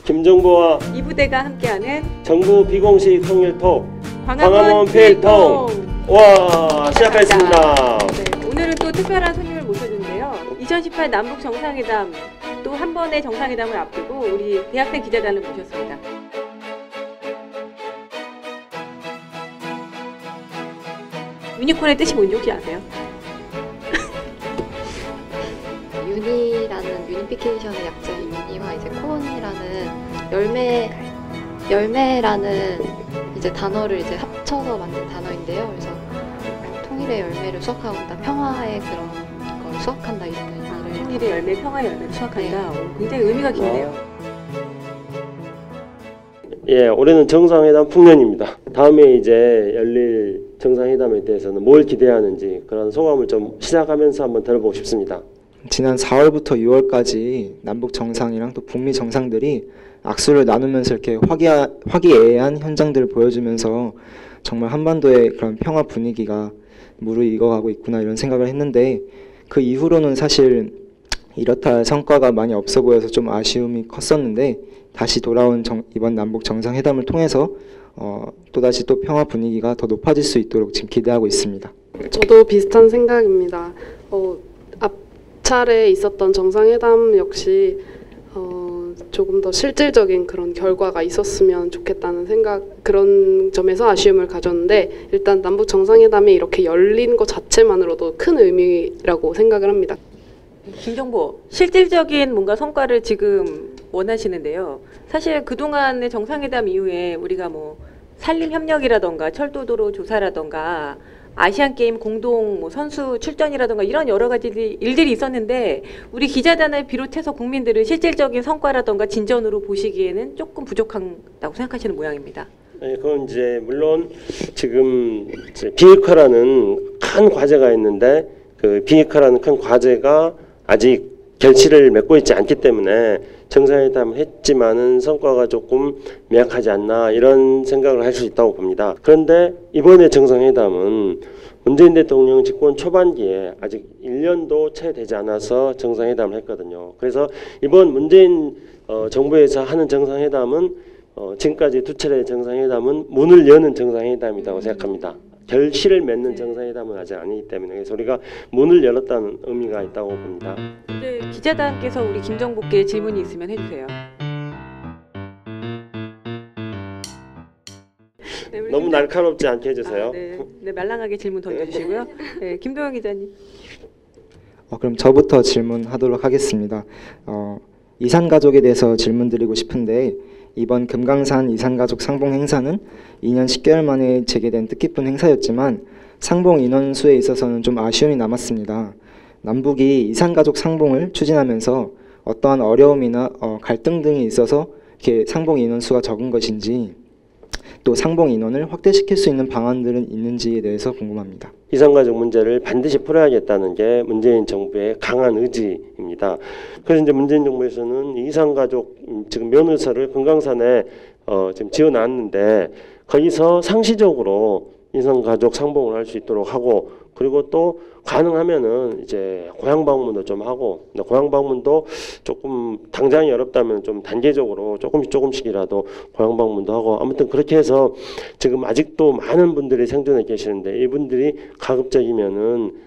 김정보와 이 부대가 함께하는 정부 비공식 통일톡 광화문 필통. 와, 시작하겠습니다. 네, 오늘은 또 특별한 손님을 모셨는데요. 2018 남북 정상회담 또 한 번의 정상회담을 앞두고 우리 대학생 기자단을 모셨습니다. 유니콘의 뜻이 뭔지 혹시 아세요? 유니라는 유니피케이션의 약자인 유니와 이제 콘이라는 열매라는 이제 단어를 이제 합쳐서 만든 단어인데요. 그래서 통일의 열매를 수확한다, 평화의 그런 걸 수확한다 이런 의미를. 통일의 열매, 평화의 열매를 수확한다. 오, 굉장히 의미가 깊네요. 예, 올해는 정상회담 풍년입니다. 다음에 이제 열릴 정상회담에 대해서는 뭘 기대하는지 그런 소감을 좀 시작하면서 한번 들어보고 싶습니다. 지난 4월부터 6월까지 남북 정상이랑 또 북미 정상들이 악수를 나누면서 이렇게 화기애애한 현장들을 보여주면서 정말 한반도의 그런 평화 분위기가 무르익어가고 있구나 이런 생각을 했는데, 그 이후로는 사실 이렇다 할 성과가 많이 없어 보여서 좀 아쉬움이 컸었는데, 다시 돌아온 이번 남북 정상회담을 통해서 또다시 또 평화 분위기가 더 높아질 수 있도록 지금 기대하고 있습니다. 저도 비슷한 생각입니다. 앞차례 있었던 정상회담 역시 조금 더 실질적인 그런 결과가 있었으면 좋겠다는 생각, 그런 점에서 아쉬움을 가졌는데, 일단 남북 정상회담이 이렇게 열린 것 자체만으로도 큰 의미라고 생각을 합니다. 김정보, 실질적인 뭔가 성과를 지금 원하시는데요. 사실 그동안의 정상회담 이후에 우리가 뭐 산림협력이라던가 철도도로 조사라던가 아시안게임 공동 뭐 선수 출전이라던가 이런 여러 가지 일들이 있었는데, 우리 기자단을 비롯해서 국민들은 실질적인 성과라던가 진전으로 보시기에는 조금 부족하다고 생각하시는 모양입니다. 네, 그건 이제 물론 지금 비핵화라는 큰 과제가 있는데, 그 비핵화라는 큰 과제가 아직 결실을 맺고 있지 않기 때문에 정상회담을 했지만은 성과가 조금 미약하지 않나 이런 생각을 할 수 있다고 봅니다. 그런데 이번에 정상회담은 문재인 대통령 집권 초반기에 아직 1년도 채 되지 않아서 정상회담을 했거든요. 그래서 이번 문재인 정부에서 하는 정상회담은 지금까지 두 차례 정상회담은 문을 여는 정상회담이라고 생각합니다. 결실을 맺는 정상회담은 아직 아니기 때문에, 그래서 우리가 문을 열었다는 의미가 있다고 봅니다. 이제 기자단께서 우리 김정보께 질문이 있으면 해주세요. 네, 너무 날카롭지 않게 해주세요. 네, 말랑하게 질문 던져주시고요. 네, 김도영 기자님. 그럼 저부터 질문하도록 하겠습니다. 이산가족에 대해서 질문드리고 싶은데, 이번 금강산 이산가족 상봉 행사는 2년 10개월 만에 재개된 뜻깊은 행사였지만 상봉 인원수에 있어서는 좀 아쉬움이 남았습니다. 남북이 이산가족 상봉을 추진하면서 어떠한 어려움이나 갈등 등이 있어서 이렇게 상봉 인원수가 적은 것인지, 또 상봉 인원을 확대시킬 수 있는 방안들은 있는지에 대해서 궁금합니다. 이산가족 문제를 반드시 풀어야겠다는 게 문재인 정부의 강한 의지입니다. 그래서 이제 문재인 정부에서는 이산가족 지금 면허서를 금강산에 지금 지어놨는데, 거기서 상시적으로 이산가족 상봉을 할 수 있도록 하고, 그리고 또 가능하면은 이제 고향 방문도 좀 하고, 고향 방문도 조금 당장이 어렵다면 좀 단계적으로 조금씩이라도 고향 방문도 하고, 아무튼 그렇게 해서 지금 아직도 많은 분들이 생존해 계시는데, 이분들이 가급적이면은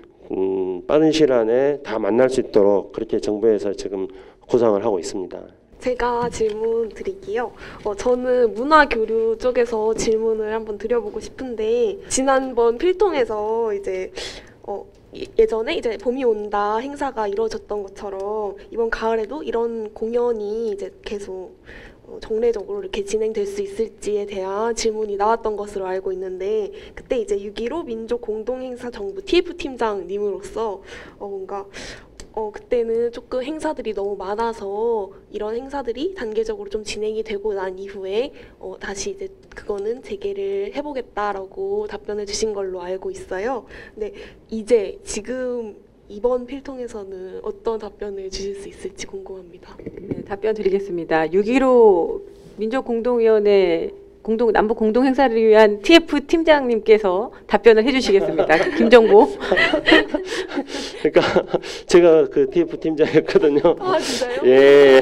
빠른 시일 안에 다 만날 수 있도록 그렇게 정부에서 지금 구상을 하고 있습니다. 제가 질문 드릴게요. 저는 문화교류 쪽에서 질문을 한번 드려보고 싶은데, 지난번 필통에서 이제 예전에 이제 봄이 온다 행사가 이루어졌던 것처럼 이번 가을에도 이런 공연이 이제 계속 정례적으로 이렇게 진행될 수 있을지에 대한 질문이 나왔던 것으로 알고 있는데, 그때 이제 6.15 민족 공동행사 정부 TF 팀장님으로서 뭔가 그때는 조금 행사들이 너무 많아서 이런 행사들이 단계적으로 좀 진행이 되고 난 이후에 다시 이제 그거는 재개를 해보겠다라고 답변을 주신 걸로 알고 있어요. 근데 이제 지금 이번 필통에서는 어떤 답변을 주실 수 있을지 궁금합니다. 네, 답변 드리겠습니다. 6.15 민족공동위원회 남북 공동 행사를 위한 TF 팀장님께서 답변을 해주시겠습니다. 김정보. 그러니까 제가 그 TF 팀장이었거든요. 아 진짜요? 예.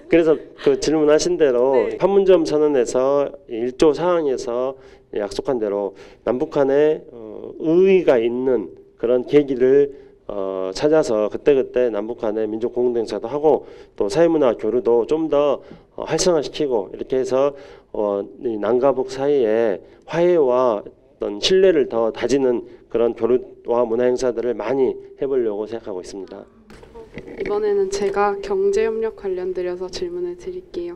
그래서 그 질문하신 대로 네. 판문점 선언에서 1조 사항에서 약속한 대로 남북한의 의의가 있는 그런 계기를 찾아서 그때그때 남북한의 민족 공동행사도 하고 또 사회문화 교류도 좀 더 활성화시키고 이렇게 해서 이 남과 북 사이에 화해와 어떤 신뢰를 더 다지는 그런 교류와 문화 행사들을 많이 해보려고 생각하고 있습니다. 이번에는 제가 경제협력 관련드려서 질문을 드릴게요.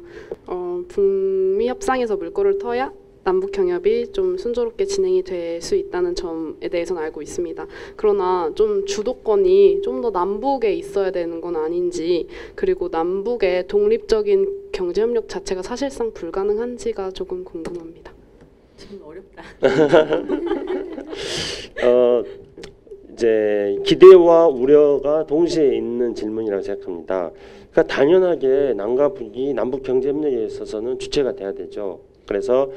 북미 협상에서 물꼬를 터야 남북 경협이 좀 순조롭게 진행이 될 수 있다는 점에 대해서는 알고 있습니다. 그러나 좀 주도권이 좀 더 남북에 있어야 되는 건 아닌지, 그리고 남북의 독립적인 경제협력 자체가 사실상 불가능한지가 조금 궁금합니다. 질문 어렵다. 이제 기대와 우려가 동시에 있는 질문이라고 생각합니다. 그러니까 당연하게 남과 북이 남북 경제 협력에 있어서는 주체가 돼야 되죠. 그래서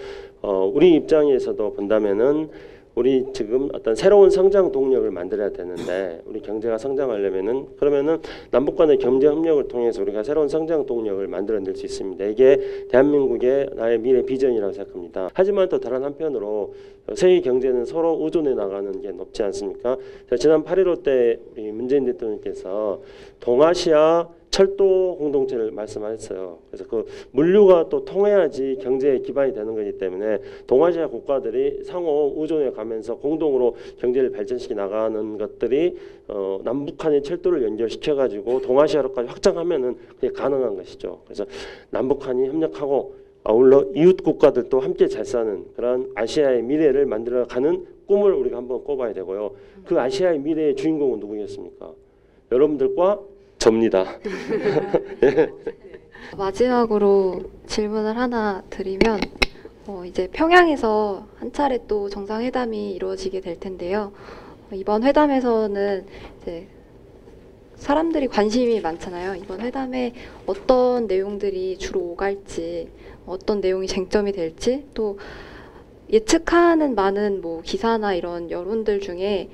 우리 입장에서도 본다면은 우리 지금 어떤 새로운 성장 동력을 만들어야 되는데, 우리 경제가 성장하려면은 그러면은 남북 간의 경제 협력을 통해서 우리가 새로운 성장 동력을 만들어낼 수 있습니다. 이게 대한민국의 나의 미래 비전이라고 생각합니다. 하지만 또 다른 한편으로 세계 경제는 서로 의존해 나가는 게 높지 않습니까? 지난 8.15 때 우리 문재인 대통령께서 동아시아 철도 공동체를 말씀하셨어요. 그래서 그 물류가 또 통해야지 경제의 기반이 되는 거기 때문에 동아시아 국가들이 상호 의존해 가면서 공동으로 경제를 발전시켜 나가는 것들이 남북한의 철도를 연결시켜 가지고 동아시아로까지 확장하면은 그게 가능한 것이죠. 그래서 남북한이 협력하고 아울러 이웃 국가들도 함께 잘 사는 그런 아시아의 미래를 만들어가는 꿈을 우리가 한번 꿔봐야 되고요. 그 아시아의 미래의 주인공은 누구겠습니까? 여러분들과 접니다. 마지막으로 질문을 하나 드리면 이제 평양에서 한 차례 또 정상회담이 이루어지게 될 텐데요. 이번 회담에서는 이제 사람들이 관심이 많잖아요. 이번 회담에 어떤 내용들이 주로 오갈지, 어떤 내용이 쟁점이 될지, 또 예측하는 많은 뭐 기사나 이런 여론들 중에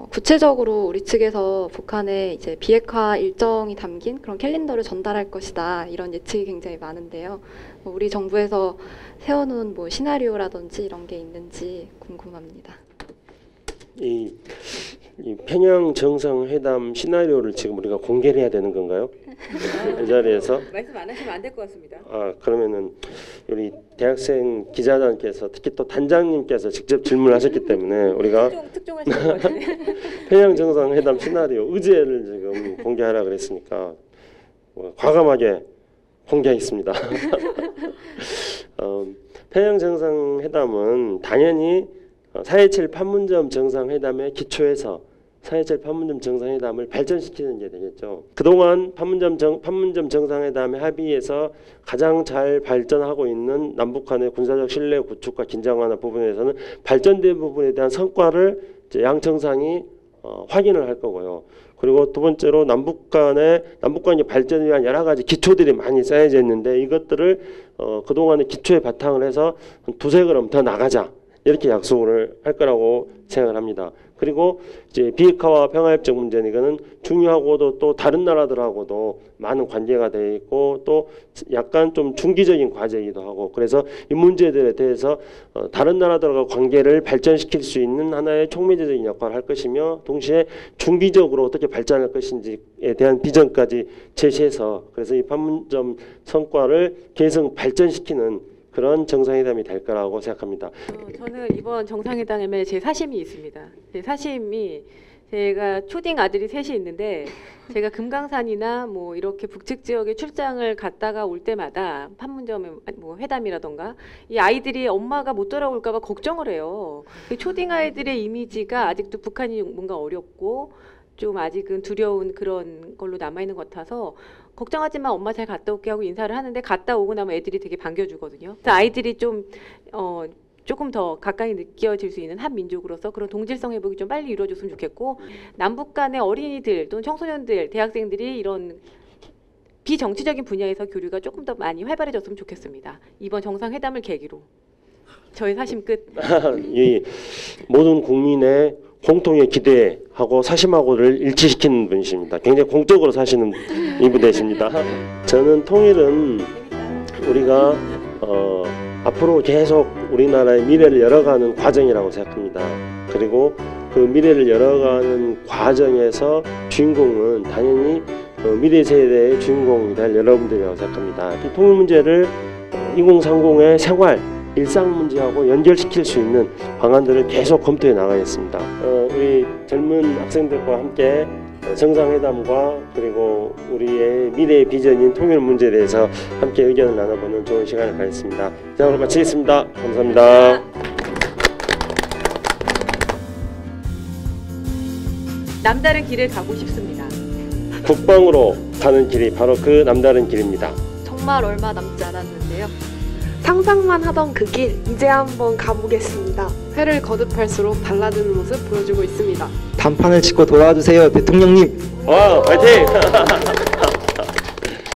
구체적으로 우리 측에서 북한에 이제 비핵화 일정이 담긴 그런 캘린더를 전달할 것이다, 이런 예측이 굉장히 많은데요. 우리 정부에서 세워놓은 뭐 시나리오라든지 이런 게 있는지 궁금합니다. 이 평양 정상회담 시나리오를 지금 우리가 공개를 해야 되는 건가요? 이 자리에서? 말씀 안 하시면 안 될 것 같습니다. 그러면은 우리 대학생 기자단께서, 특히 또 단장님께서 직접 질문하셨기 때문에 우리가 특종하시는 것 같은데. 평양 정상회담 시나리오 의제를 지금 공개하라 그랬으니까 과감하게 공개하겠습니다. 평양 정상회담은 당연히 4.27 판문점 정상회담의 기초에서 4.27 판문점 정상회담을 발전시키는 게 되겠죠. 그동안 판문점 정상회담의 합의에서 가장 잘 발전하고 있는 남북한의 군사적 신뢰 구축과 긴장 완화 부분에서는 발전된 부분에 대한 성과를 이제 양 정상이 확인을 할 거고요. 그리고 두 번째로 남북 간의 발전을 위한 여러 가지 기초들이 많이 쌓여져 있는데, 이것들을 그동안의 기초에 바탕을 해서 두세 걸음 더 나가자, 이렇게 약속을 할 거라고 생각을 합니다. 그리고 이제 비핵화와 평화협정 문제는 이거는 중요하고도 또 다른 나라들하고도 많은 관계가 돼 있고 또 약간 좀 중기적인 과제이기도 하고, 그래서 이 문제들에 대해서 다른 나라들과 관계를 발전시킬 수 있는 하나의 촉매제적인 역할을 할 것이며, 동시에 중기적으로 어떻게 발전할 것인지에 대한 비전까지 제시해서, 그래서 이 판문점 성과를 계속 발전시키는 그런 정상회담이 될 거라고 생각합니다. 저는 이번 정상회담에 제 사심이 있습니다. 제 사심이, 제가 초딩 아들이 셋이 있는데 제가 금강산이나 뭐 이렇게 북측 지역에 출장을 갔다가 올 때마다 판문점에 뭐 회담이라던가 이 아이들이 엄마가 못 돌아올까 봐 걱정을 해요. 초딩 아이들의 이미지가 아직도 북한이 뭔가 어렵고 좀 아직은 두려운 그런 걸로 남아있는 것 같아서, 걱정하지만 엄마 잘 갔다 올게 하고 인사를 하는데 갔다 오고 나면 애들이 되게 반겨주거든요. 그래서 아이들이 좀 조금 더 가까이 느껴질 수 있는 한 민족으로서 그런 동질성 회복이 좀 빨리 이루어졌으면 좋겠고, 남북 간의 어린이들 또는 청소년들, 대학생들이 이런 비정치적인 분야에서 교류가 조금 더 많이 활발해졌으면 좋겠습니다. 이번 정상회담을 계기로 저희 사심 끝. 이 모든 국민의 공통의 기대하고 사심하고를 일치시키는 분이십니다. 굉장히 공적으로 사시는 이분이십니다. 저는 통일은 우리가 앞으로 계속 우리나라의 미래를 열어가는 과정이라고 생각합니다. 그리고 그 미래를 열어가는 과정에서 주인공은 당연히 미래 세대의 주인공이 될 여러분들이라고 생각합니다. 이 통일 문제를 2030의 생활, 일상 문제하고 연결시킬 수 있는 방안들을 계속 검토해 나가겠습니다. 우리 젊은 학생들과 함께 정상회담과 그리고 우리의 미래의 비전인 통일 문제에 대해서 함께 의견을 나눠보는 좋은 시간을 가졌습니다. 이상으로 마치겠습니다. 감사합니다. 남다른 길을 가고 싶습니다. 국방으로 가는 길이 바로 그 남다른 길입니다. 정말 얼마 남지 않았는데요. 상상만 하던 그 길 이제 한번 가보겠습니다. 회를 거듭할수록 달라지는 모습 보여주고 있습니다. 단판을 짓고 돌아와 주세요, 대통령님. 와, 파이팅!